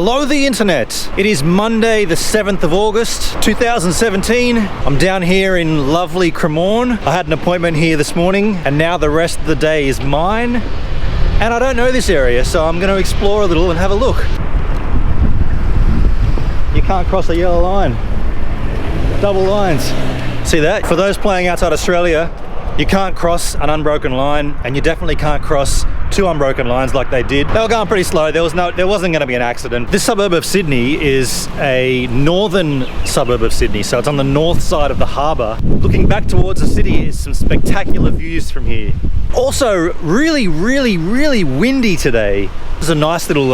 Hello the internet! It is Monday the 7th of August 2017. I'm down here in lovely Cremorne. I had an appointment here this morning and now the rest of the day is mine. And I don't know this area, so I'm going to explore a little and have a look. You can't cross a yellow line. Double lines. See that? For those playing outside Australia, you can't cross an unbroken line, and you definitely can't cross two unbroken lines like they did. They were going pretty slow. There wasn't going to be an accident. This suburb of Sydney is a northern suburb of Sydney, so it's on the north side of the harbour. Looking back towards the city is some spectacular views from here. Also, really windy today. There's a nice little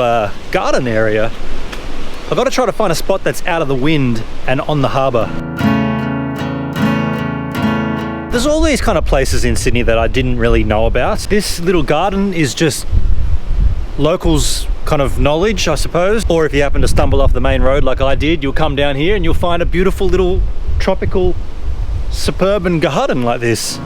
garden area. I've got to try to find a spot that's out of the wind and on the harbour. There's all these kind of places in Sydney that I didn't really know about. This little garden is just locals' kind of knowledge, I suppose. Or if you happen to stumble off the main road like I did, you'll come down here and you'll find a beautiful little tropical suburban garden like this.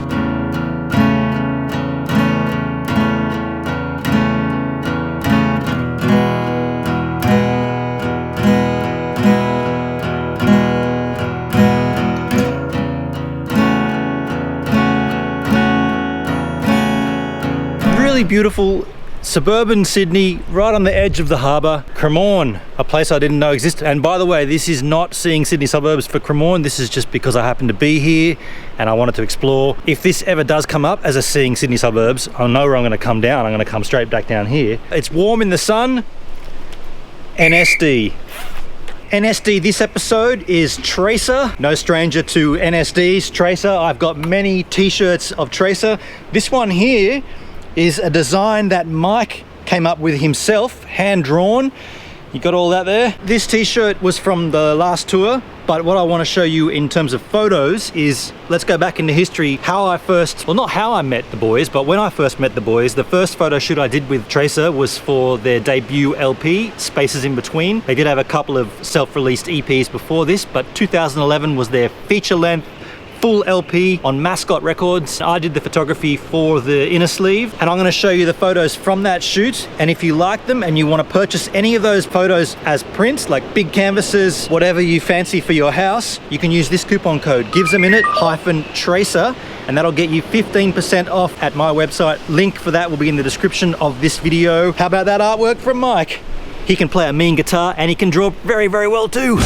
Beautiful suburban Sydney, right on the edge of the harbour. Cremorne, a place I didn't know existed. And by the way, this is not seeing Sydney suburbs for Cremorne. This is just because I happen to be here and I wanted to explore. If this ever does come up as a seeing Sydney suburbs, I know where I'm going to come down. I'm going to come straight back down here. It's warm in the sun. NSD. NSD this episode is Tracer. No stranger to NSDs. Tracer. I've got many t-shirts of Tracer. This one here is a design that Mike came up with himself, hand drawn. You got all that there? This t-shirt was from the last tour, but what I want to show you in terms of photos is, let's go back into history, how I first, well, not how I met the boys, but when I first met the boys. The first photo shoot I did with Tracer was for their debut LP, Spaces in Between. They did have a couple of self-released EPs before this, but 2011 was their feature-length full LP on Mascot Records. I did the photography for the inner sleeve, and I'm going to show you the photos from that shoot. And if you like them and you want to purchase any of those photos as prints, like big canvases, whatever you fancy for your house, you can use this coupon code GIVESAMINUTE-TRACER, and that'll get you 15% off at my website. Link for that will be in the description of this video. How about that artwork from Mike? He can play a mean guitar and he can draw very well too.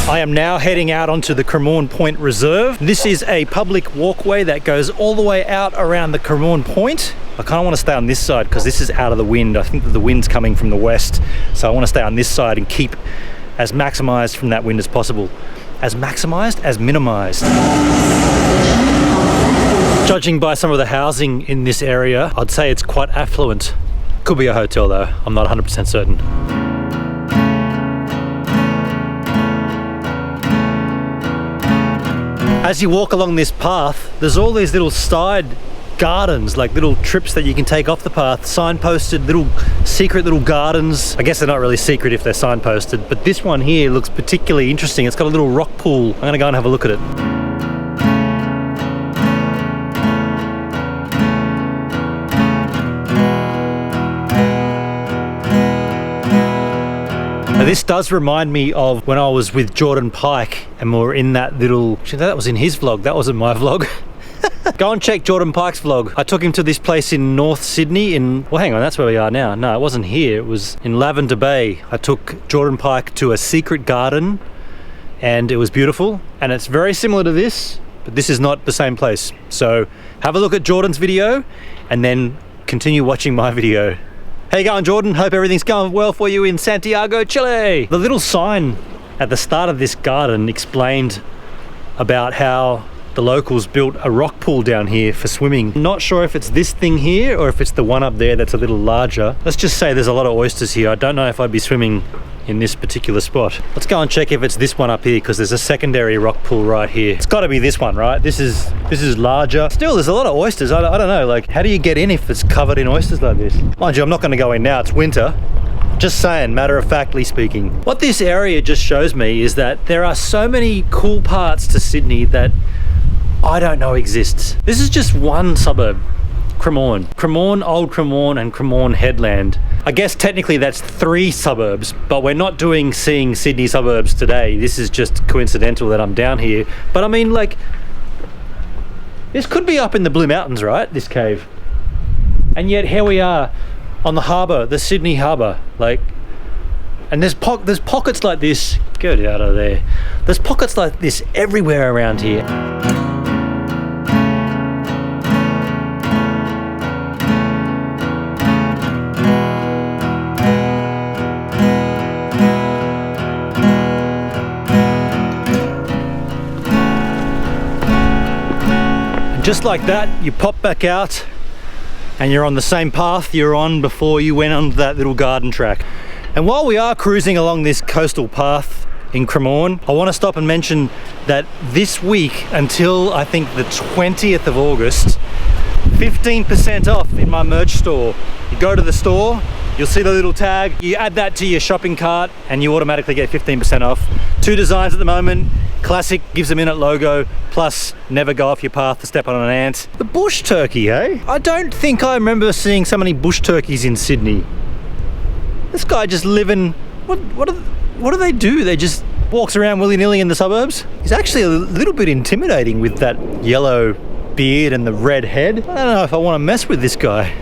I am now heading out onto the Cremorne Point Reserve. This is a public walkway that goes all the way out around the Cremorne Point. I kind of want to stay on this side because this is out of the wind. I think that the wind's coming from the west, so I want to stay on this side and keep as maximized from that wind as possible. As maximized as minimized. Judging by some of the housing in this area, I'd say it's quite affluent. Could be a hotel though, I'm not 100% certain. As you walk along this path, there's all these little side gardens, like little trips that you can take off the path, signposted little secret little gardens. I guess they're not really secret if they're signposted, but this one here looks particularly interesting. It's got a little rock pool. I'm gonna go and have a look at it. Now, this does remind me of when I was with Jordan Pike and we were in that little, actually that was in his vlog, that wasn't my vlog. Go and check Jordan Pike's vlog. I took him to this place in North Sydney well hang on, that's where we are now. No, it wasn't here, it was in Lavender Bay. I took Jordan Pike to a secret garden and it was beautiful, and it's very similar to this, but this is not the same place. So have a look at Jordan's video and then continue watching my video. How you going, Jordan? Hope everything's going well for you in Santiago, Chile. The little sign at the start of this garden explained about how the locals built a rock pool down here for swimming. Not sure if it's this thing here or if it's the one up there that's a little larger. Let's just say there's a lot of oysters here. I don't know if I'd be swimming in this particular spot. Let's go and check if it's this one up here, because there's a secondary rock pool right here. It's got to be this one, right? This is larger. Still, there's a lot of oysters. I don't know, like, how do you get in if it's covered in oysters like this? Mind you, I'm not going to go in now. It's winter. Just saying, matter-of-factly speaking. What this area just shows me is that there are so many cool parts to Sydney that I don't know exists. This is just one suburb, Cremorne. Cremorne, Old Cremorne, and Cremorne Headland. I guess technically that's 3 suburbs, but we're not seeing Sydney suburbs today. This is just coincidental that I'm down here. But I mean, like, this could be up in the Blue Mountains, right? This cave. And yet here we are on the harbour, the Sydney harbour. Like, and there's pockets like this. Get out of there. There's pockets like this everywhere around here. Just like that, you pop back out and you're on the same path you're on before you went on that little garden track. And while we are cruising along this coastal path in Cremorne, I want to stop and mention that this week until I think the 20th of August, 15% off in my merch store. You go to the store, you'll see the little tag, you add that to your shopping cart and you automatically get 15% off. 2 designs at the moment. Classic GIVESAMINUTE logo, plus never go off your path to step on an ant. The bush turkey, eh? I don't think I remember seeing so many bush turkeys in Sydney. This guy just living, what do they do? They just walks around willy-nilly in the suburbs? He's actually a little bit intimidating with that yellow beard and the red head. I don't know if I want to mess with this guy.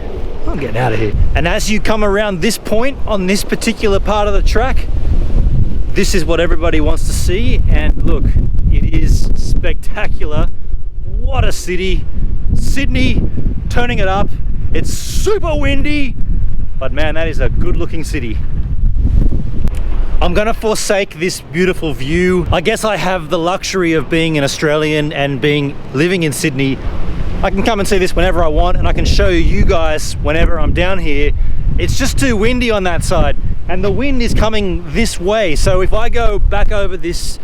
I'm getting out of here. And as you come around this point on this particular part of the track, this is what everybody wants to see, and look, it is spectacular. What a city. Sydney, turning it up. It's super windy, but man, that is a good looking city. I'm gonna forsake this beautiful view. I guess I have the luxury of being an Australian and living in Sydney. I can come and see this whenever I want, and I can show you guys whenever I'm down here. It's just too windy on that side, and the wind is coming this way. So if I go back over this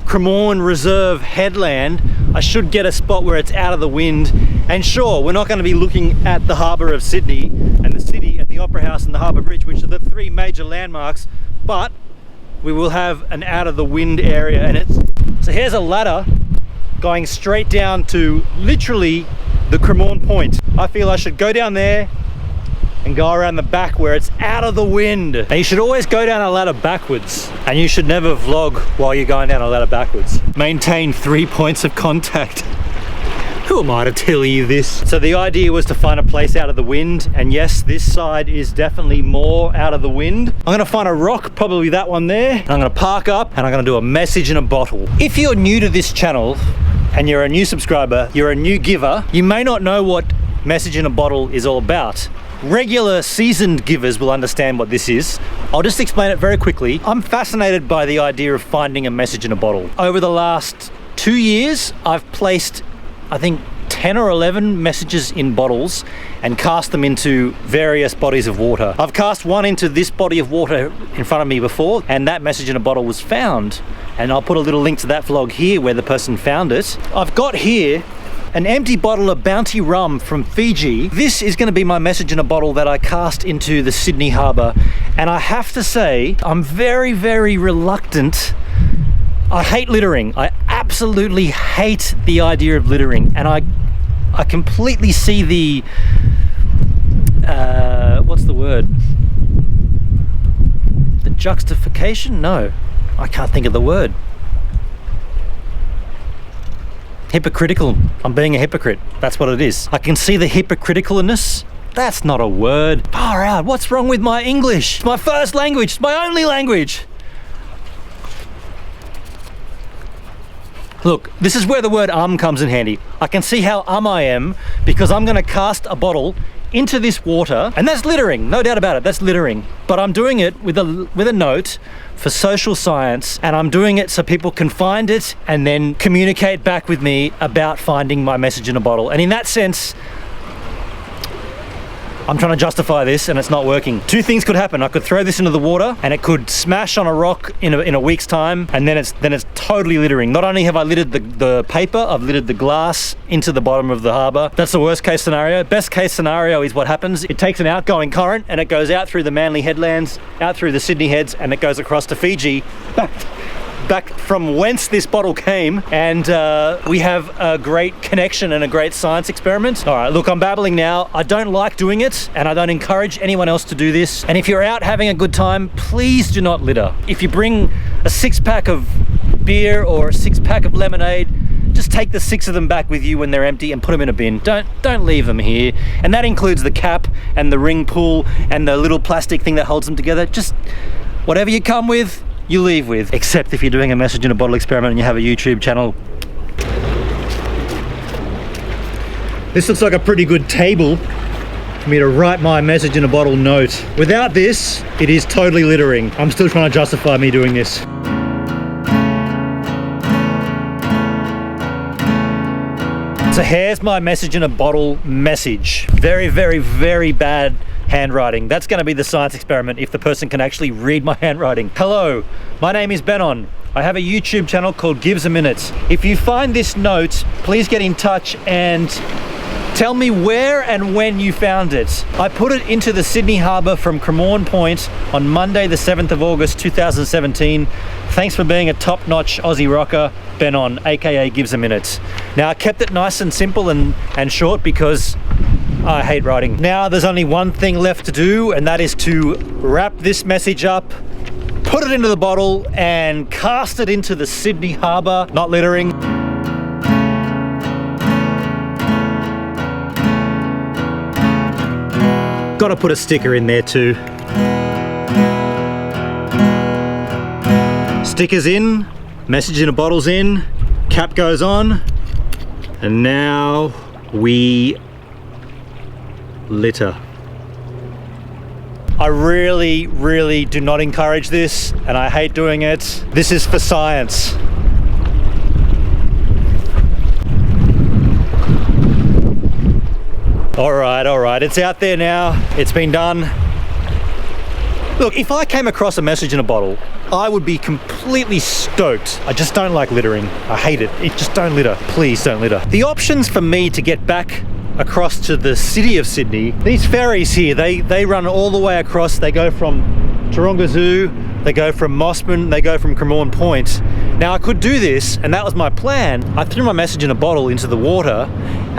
Cremorne Reserve headland, I should get a spot where it's out of the wind. And sure, we're not going to be looking at the harbour of Sydney and the city and the Opera House and the Harbour Bridge, which are the 3 major landmarks, but we will have an out of the wind area. And so here's a ladder going straight down to literally the Cremorne point. I feel I should go down there and go around the back where it's out of the wind. Now you should always go down a ladder backwards, and you should never vlog while you're going down a ladder backwards. Maintain 3 points of contact. Who am I to tell you this? So the idea was to find a place out of the wind, and yes, this side is definitely more out of the wind. I'm gonna find a rock, probably that one there, and I'm gonna park up and I'm gonna do a message in a bottle. If you're new to this channel and you're a new subscriber, you're a new giver, you may not know what message in a bottle is all about. Regular seasoned givers will understand what this is. I'll just explain it very quickly. I'm fascinated by the idea of finding a message in a bottle. Over the last 2 years, I've placed, I think, 10 or 11 messages in bottles and cast them into various bodies of water. I've cast one into this body of water in front of me before, and that message in a bottle was found. And I'll put a little link to that vlog here where the person found it. I've got here an empty bottle of Bounty rum from Fiji. This is going to be my message in a bottle that I cast into the Sydney harbour. And I have to say, I'm very, very reluctant. I hate littering. I absolutely hate the idea of littering. And I completely see the, what's the word? The juxtafication? No, I can't think of the word. Hypocritical. I'm being a hypocrite. That's what it is. I can see the hypocriticalness. That's not a word. Far out. What's wrong with my English? It's my first language. It's my only language. Look, this is where the word comes in handy. I can see how I am because I'm going to cast a bottle into this water, and that's littering, no doubt about it, that's littering. But I'm doing it with a note for social science, and I'm doing it so people can find it and then communicate back with me about finding my message in a bottle. And in that sense, I'm trying to justify this and it's not working. Two things could happen. I could throw this into the water and it could smash on a rock in a week's time, and then it's totally littering. Not only have I littered the paper, I've littered the glass into the bottom of the harbour. That's the worst case scenario. Best case scenario is what happens. It takes an outgoing current and it goes out through the Manly headlands, out through the Sydney heads, and it goes across to Fiji, back from whence this bottle came, and we have a great connection and a great science experiment. All right, look, I'm babbling now. I don't like doing it, and I don't encourage anyone else to do this. And if you're out having a good time, please do not litter. If you bring a 6-pack of beer or a 6-pack of lemonade, just take the 6 of them back with you when they're empty and put them in a bin. Don't leave them here. And that includes the cap and the ring pull and the little plastic thing that holds them together. Just whatever you come with, you leave with, except if you're doing a message in a bottle experiment and you have a YouTube channel. This looks like a pretty good table for me to write my message in a bottle note. Without this, it is totally littering. I'm still trying to justify me doing this. So here's my message in a bottle message. Very, very, very bad handwriting. That's going to be the science experiment if the person can actually read my handwriting. Hello, my name is Benon. I have a YouTube channel called GIVESAMINUTE. If you find this note, please get in touch and tell me where and when you found it. I put it into the Sydney Harbour from Cremorne Point on Monday the 7th of August 2017. Thanks for being a top-notch Aussie rocker, Benon, aka GIVESAMINUTE. Now, I kept it nice and simple and short because I hate writing. Now there's only one thing left to do, and that is to wrap this message up, put it into the bottle, and cast it into the Sydney Harbour. Not littering. Gotta put a sticker in there too. Stickers in, message in a bottle's in, cap goes on, and now we litter. I really, really do not encourage this, and I hate doing it. This is for science. All right, it's out there now. It's been done. Look, if I came across a message in a bottle, I would be completely stoked. I just don't like littering. I hate it. Just don't litter. Please don't litter. The options for me to get back across to the city of Sydney, these ferries here, they run all the way across. They go from Taronga Zoo, they go from Mossman, they go from Cremorne Point. Now I could do this, and that was my plan. I threw my message in a bottle into the water,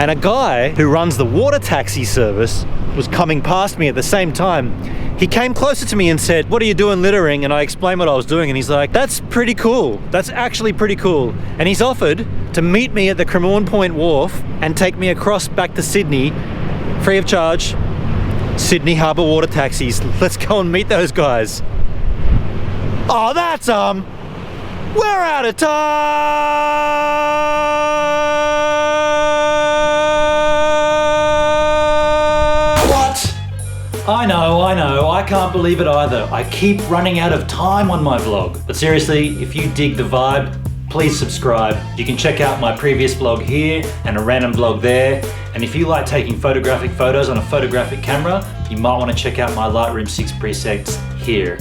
and a guy who runs the water taxi service was coming past me at the same time. He came closer to me and said, "What are you doing littering?" And I explained what I was doing, and he's like, "That's pretty cool. That's actually pretty cool." And he's offered to meet me at the Cremorne Point wharf and take me across back to Sydney, free of charge. Sydney Harbour water taxis. Let's go and meet those guys. Oh, that's we're out of time. What? I know, I can't believe it either. I keep running out of time on my vlog. But seriously, if you dig the vibe, please subscribe. You can check out my previous vlog here and a random vlog there. And if you like taking photographic photos on a photographic camera, you might want to check out my Lightroom 6 presets here.